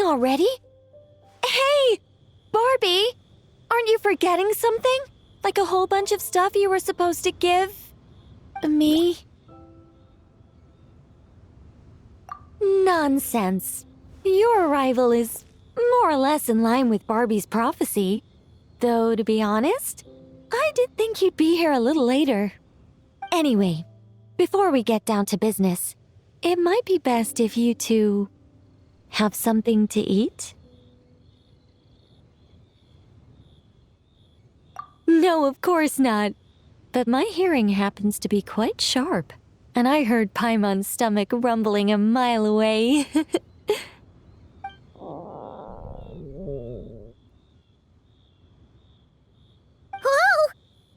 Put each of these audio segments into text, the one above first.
already? Hey, Barbie! Aren't you forgetting something? Like a whole bunch of stuff you were supposed to give me? Nonsense. Your arrival is more or less in line with Barbie's prophecy. Though, to be honest, I did think you'd be here a little later. Anyway, before we get down to business, it might be best if you two have something to eat? No, of course not. But my hearing happens to be quite sharp, and I heard Paimon's stomach rumbling a mile away. Whoa!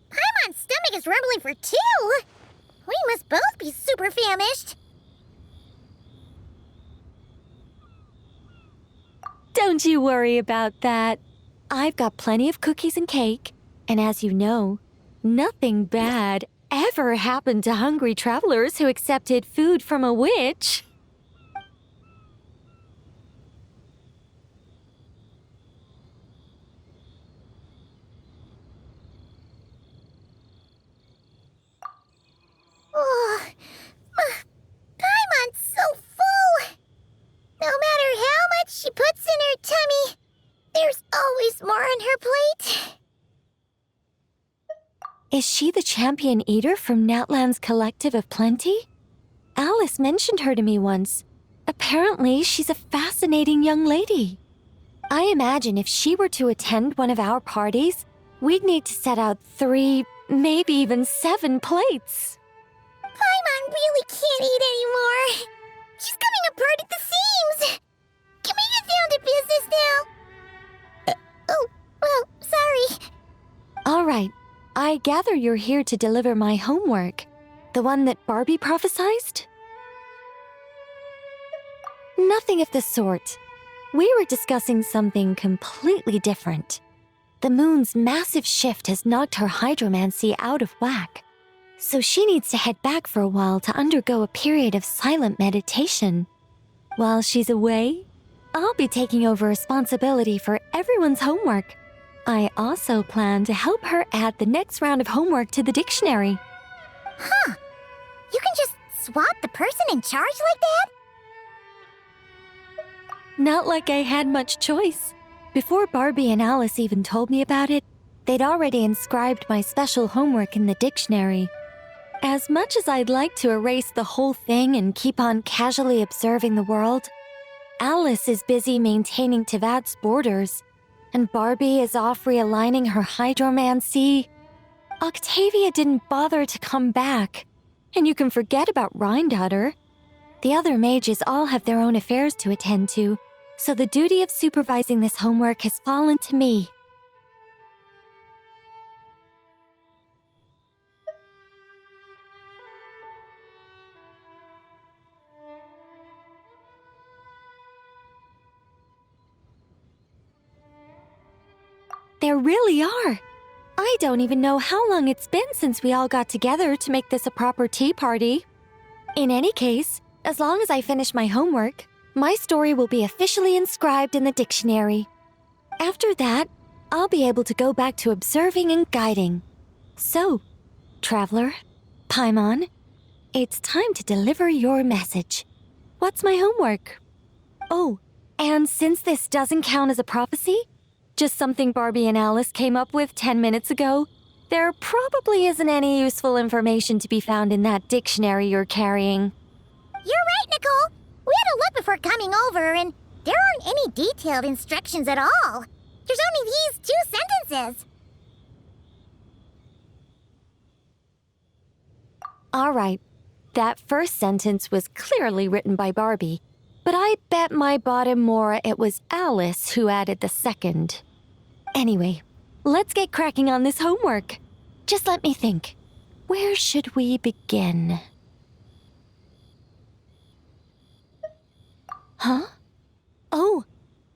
Paimon's stomach is rumbling for two! We must both be super famished. Don't you worry about that. I've got plenty of cookies and cake, and as you know, nothing bad ever happened to hungry travelers who accepted food from a witch. Oh, Paimon's so full! No matter how much she puts in her tummy, there's always more on her plate. Is she the champion eater from Natlan's Collective of Plenty? Alice mentioned her to me once. Apparently, she's a fascinating young lady. I imagine if she were to attend one of our parties, we'd need to set out 3, maybe even 7 plates. Paimon really can't eat anymore. She's coming apart at the seams. Can we get down to business now? Oh, well, sorry. All right. I gather you're here to deliver my homework. The one that Barbie prophesized? Nothing of the sort. We were discussing something completely different. The moon's massive shift has knocked her hydromancy out of whack. So she needs to head back for a while to undergo a period of silent meditation. While she's away, I'll be taking over responsibility for everyone's homework. I also plan to help her add the next round of homework to the dictionary. Huh. You can just swap the person in charge like that? Not like I had much choice. Before Barbie and Alice even told me about it, they'd already inscribed my special homework in the dictionary. As much as I'd like to erase the whole thing and keep on casually observing the world, Alice is busy maintaining Tevad's borders, and Barbie is off realigning her hydromancy. Octavia didn't bother to come back, and you can forget about Rhindaughter. The other mages all have their own affairs to attend to, so the duty of supervising this homework has fallen to me. There really are. I don't even know how long it's been since we all got together to make this a proper tea party. In any case, as long as I finish my homework, my story will be officially inscribed in the dictionary. After that, I'll be able to go back to observing and guiding. So, traveler, Paimon, it's time to deliver your message. What's my homework? Oh, and since this doesn't count as a prophecy, just something Barbie and Alice came up with 10 minutes ago, there probably isn't any useful information to be found in that dictionary you're carrying. You're right, Nicole. We had to look before coming over, and there aren't any detailed instructions at all. There's only these 2 sentences. All right, that first sentence was clearly written by Barbie, but I bet my bottom more it was Alice who added the second. Anyway, let's get cracking on this homework. Just let me think. Where should we begin? Huh? Oh,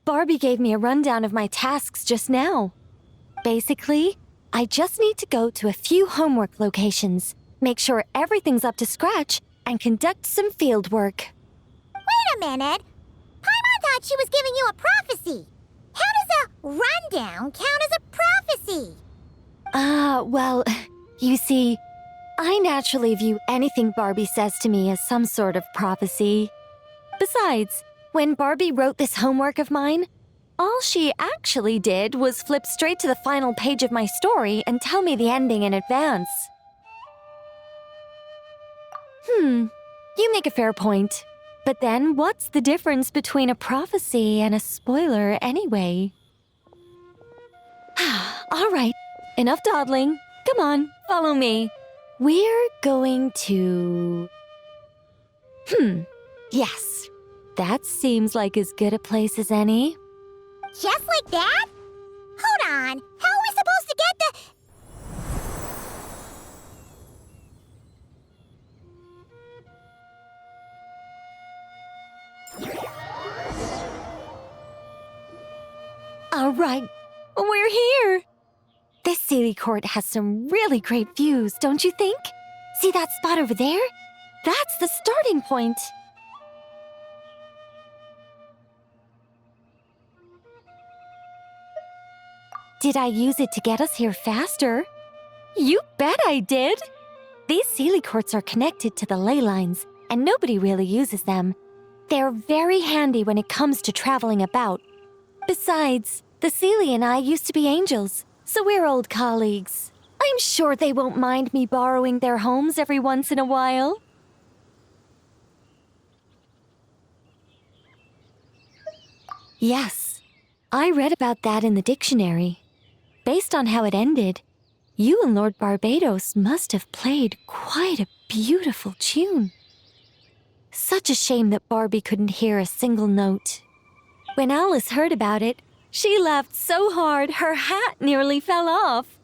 Barbie gave me a rundown of my tasks just now. Basically, I just need to go to a few homework locations, make sure everything's up to scratch, and conduct some field work. Wait a minute. Paimon thought she was giving you a prophecy. How does a rundown count as a prophecy? Well, you see, I naturally view anything Barbie says to me as some sort of prophecy. Besides, when Barbie wrote this homework of mine, all she actually did was flip straight to the final page of my story and tell me the ending in advance. You make a fair point. But then, what's the difference between a prophecy and a spoiler anyway? All right, enough dawdling. Come on, follow me. We're going to... Yes, that seems like as good a place as any. Just like that? Hold on, how are we supposed to get the... All right, we're here. This Sealy Court has some really great views, don't you think? See that spot over there? That's the starting point. Did I use it to get us here faster? You bet I did! These Sealy Courts are connected to the ley lines, and nobody really uses them. They're very handy when it comes to traveling about. Besides, the Sealy and I used to be angels, so we're old colleagues. I'm sure they won't mind me borrowing their homes every once in a while. Yes, I read about that in the dictionary. Based on how it ended, you and Lord Barbados must have played quite a beautiful tune. Such a shame that Barbie couldn't hear a single note. When Alice heard about it, she laughed so hard her hat nearly fell off.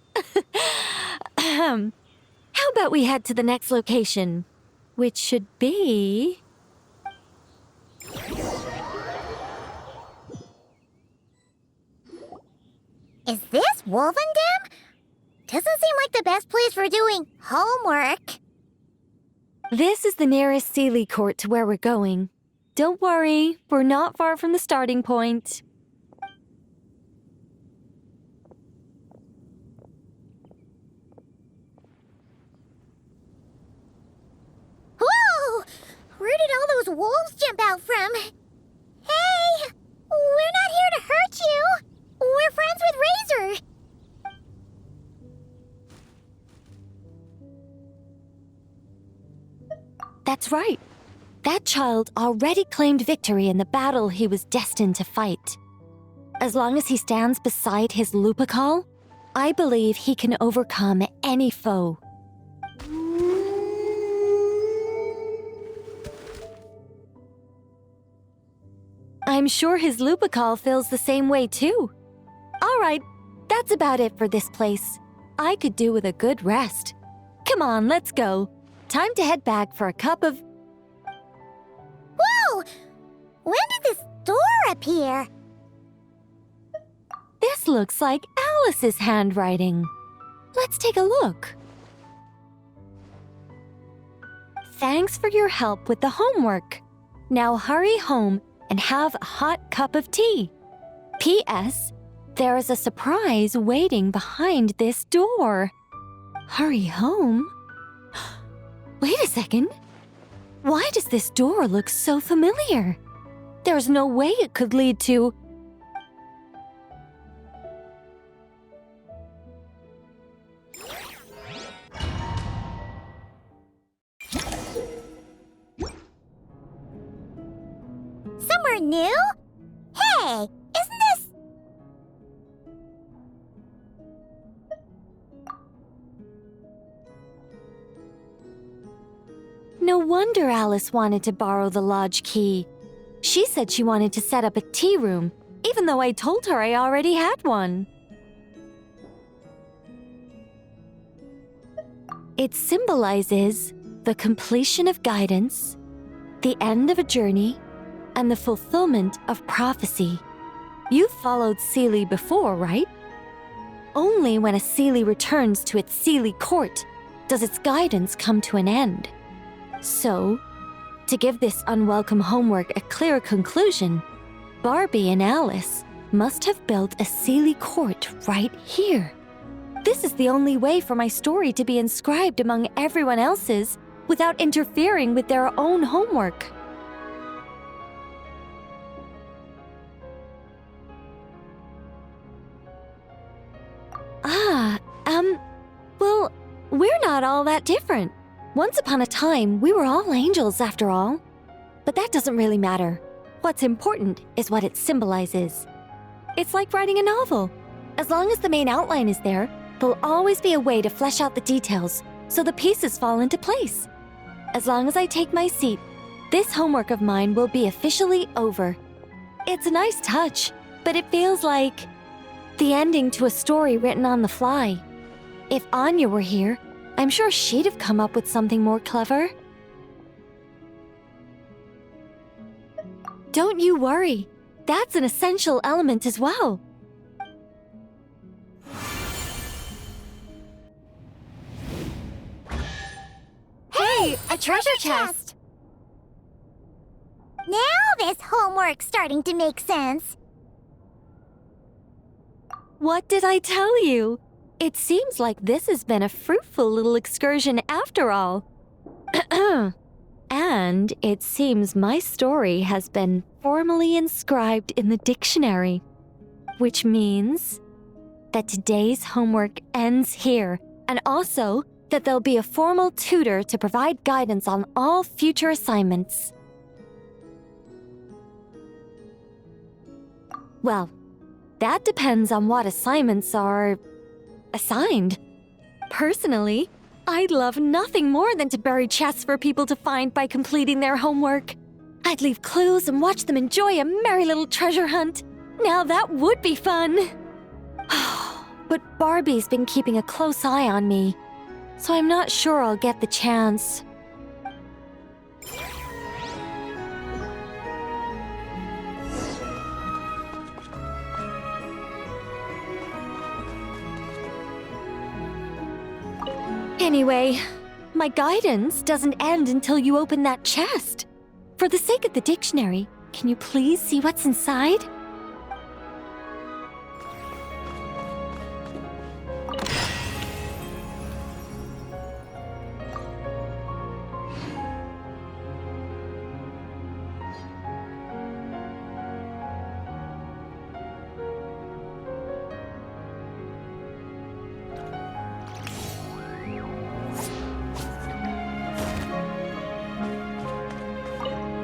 How about we head to the next location, which should be... Is this Wolvendam? Doesn't seem like the best place for doing homework. This is the nearest Sealy Court to where we're going. Don't worry, we're not far from the starting point. Whoa! Where did all those wolves jump out from? Hey! We're not here to hurt you! We're friends with Razor! That's right. That child already claimed victory in the battle he was destined to fight. As long as he stands beside his Lupacol, I believe he can overcome any foe. I'm sure his Lupacol feels the same way too. All right, that's about it for this place. I could do with a good rest. Come on, let's go. Time to head back for a cup of... Whoa! When did this door appear? This looks like Alice's handwriting. Let's take a look. Thanks for your help with the homework. Now hurry home and have a hot cup of tea. P.S. There is a surprise waiting behind this door. Hurry home? Wait a second. Why does this door look so familiar? There's no way it could lead to... Somewhere new? Hey, isn't this... No wonder Alice wanted to borrow the lodge key. She said she wanted to set up a tea room, even though I told her I already had one. It symbolizes the completion of guidance, the end of a journey, and the fulfillment of prophecy. You've followed Sealy before, right? Only when a Sealy returns to its Sealy court does its guidance come to an end. So, to give this unwelcome homework a clear conclusion, Barbie and Alice must have built a Seelie court right here. This is the only way for my story to be inscribed among everyone else's without interfering with their own homework. Well, we're not all that different. Once upon a time, we were all angels after all. But that doesn't really matter. What's important is what it symbolizes. It's like writing a novel. As long as the main outline is there, there'll always be a way to flesh out the details so the pieces fall into place. As long as I take my seat, this homework of mine will be officially over. It's a nice touch, but it feels like the ending to a story written on the fly. If Anya were here, I'm sure she'd have come up with something more clever. Don't you worry. That's an essential element as well. Hey, a treasure chest! Now this homework's starting to make sense. What did I tell you? It seems like this has been a fruitful little excursion after all. And it seems my story has been formally inscribed in the dictionary, which means that today's homework ends here, and also that there'll be a formal tutor to provide guidance on all future assignments. Well, that depends on what assignments are assigned. Personally, I'd love nothing more than to bury chests for people to find by completing their homework. I'd leave clues and watch them enjoy a merry little treasure hunt. Now that would be fun. But Barbie's been keeping a close eye on me, so I'm not sure I'll get the chance. Anyway, my guidance doesn't end until you open that chest. For the sake of the dictionary, can you please see what's inside?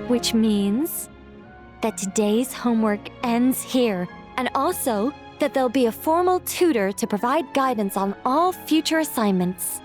Which means that today's homework ends here, and also that there'll be a formal tutor to provide guidance on all future assignments.